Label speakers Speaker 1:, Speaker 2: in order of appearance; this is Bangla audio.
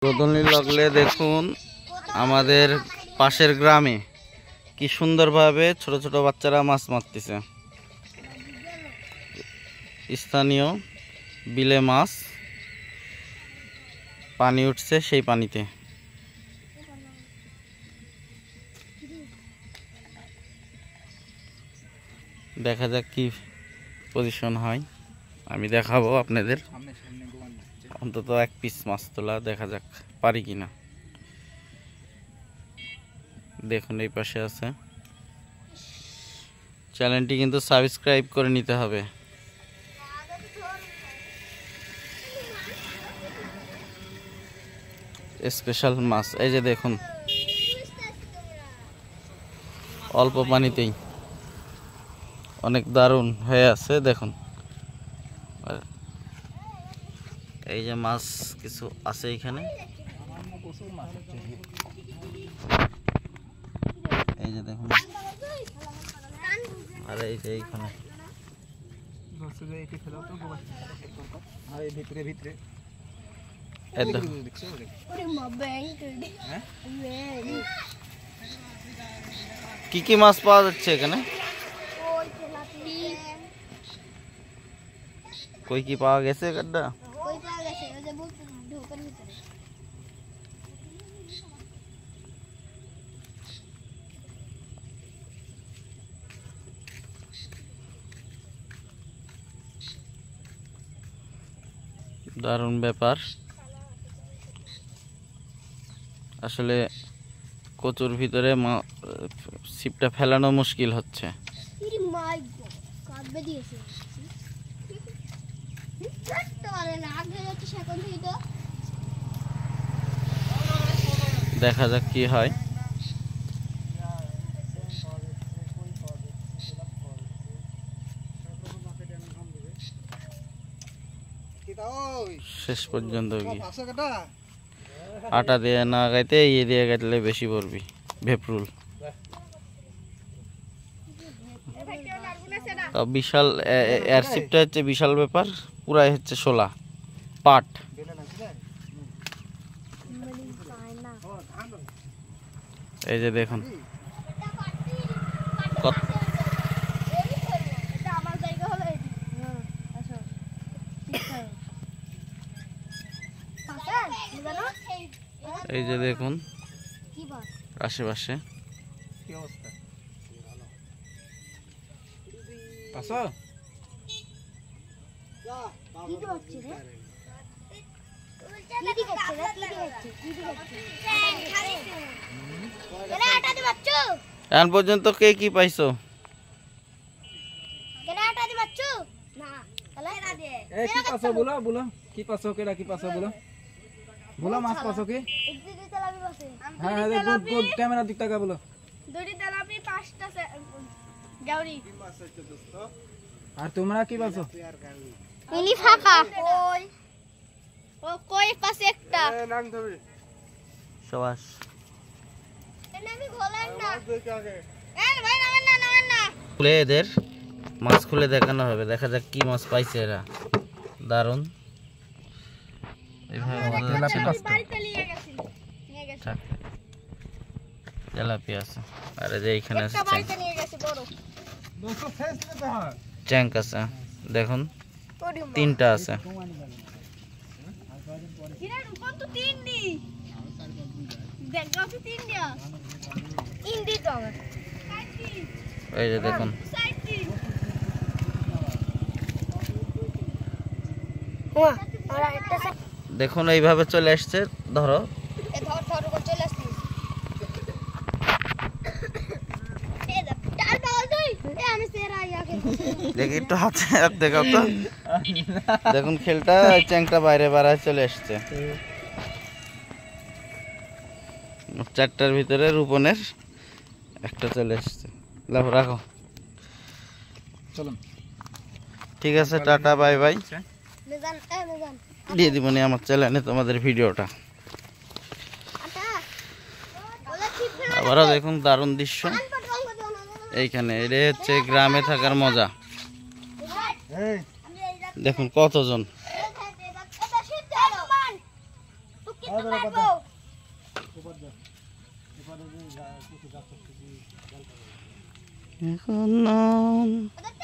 Speaker 1: রোদনী লাগলে দেখুন আমাদের পাশের গ্রামে কি সুন্দরভাবে ছোট ছোট বাচ্চারা মাছ মারতেছে। স্থানীয় বিলে মাছ পানি উঠছে, সেই পানিতে দেখা যাক কি পজিশন হয়, আমি দেখাবো আপনাদের। অন্তত এক পিস মাছ তোলা দেখা যাক পারি কিনা। দেখুন এই পাশে আছে। চ্যানেলটি কিন্তু সাবস্ক্রাইব করে নিতে হবে। স্পেশাল মাছ এই যে দেখুন, অল্প পানিতেই অনেক দারুণ হয়ে আছে। দেখুন এই যে মাছ কিছু আছে এখানে, এই যে দেখুন। আর এই যে এইখানে কি কি মাছ পাওয়া যাচ্ছে এখানে? কই কি পাওয়া গেছে? গাড্ডা দারুণ ব্যাপার। আসলে কচুর ভিতরে ছিপটা ফেলানো মুশকিল হচ্ছে। দেখা যাক কি হয়। শেষ পর্যন্ত কি আটা দিয়ে না গাইতে ইয়ে দিয়ে গাইলে বেশি পড়বি। ভেপরুল বিশাল, এয়ারশিপটা হচ্ছে বিশাল ব্যাপার। পুরাই হচ্ছে শোলা পাট। এই যে দেখুন এই যে দেখুন আশেপাশে কি অবস্থা। এখন পর্যন্ত কে কি পাইছো?
Speaker 2: बोलो मास पासो के हां गुड गुड कैमरा दिखता का बोलो
Speaker 3: দুটি তেলাপি পাঁচটা গাউরি
Speaker 2: আর তোমরা কি পাসো?
Speaker 3: ইনি ফাঁকা কই ও কই পাশে একটা
Speaker 4: এ নাম ধরে
Speaker 1: সবাস
Speaker 3: এনে আমি ঘোলেন না এ ভাই নামেন না
Speaker 1: খুলে এদের মাছ খুলে দেখানো হবে। দেখা যাক কি মাছ পাইছে এরা। দারুণ তেলাপি আছে। আর এই যে এইখানে চ্যাংক আছে, দেখুন তিনটা আছে। এই যে দেখুন দেখুন এইভাবে চলে আসছে। ধরো দেখি একটু হাতে হাত দেখাও তো। দেখুন খেলটা চ্যাংটা বাইরে বাড়ায় চলে আসছে। চারটার ভিতরে রূপনের একটা চলে আসছে। রাখো, ঠিক আছে, টাটা বাই বাই। দিয়ে দিব নি আমার চ্যানেলে তোমাদের ভিডিওটা। আবারও দেখুন দারুণ দৃশ্য এইখানে। এটা হচ্ছে গ্রামে থাকার মজা। দেখুন কতজন
Speaker 3: তো পারবো।
Speaker 1: এখন
Speaker 3: ওদের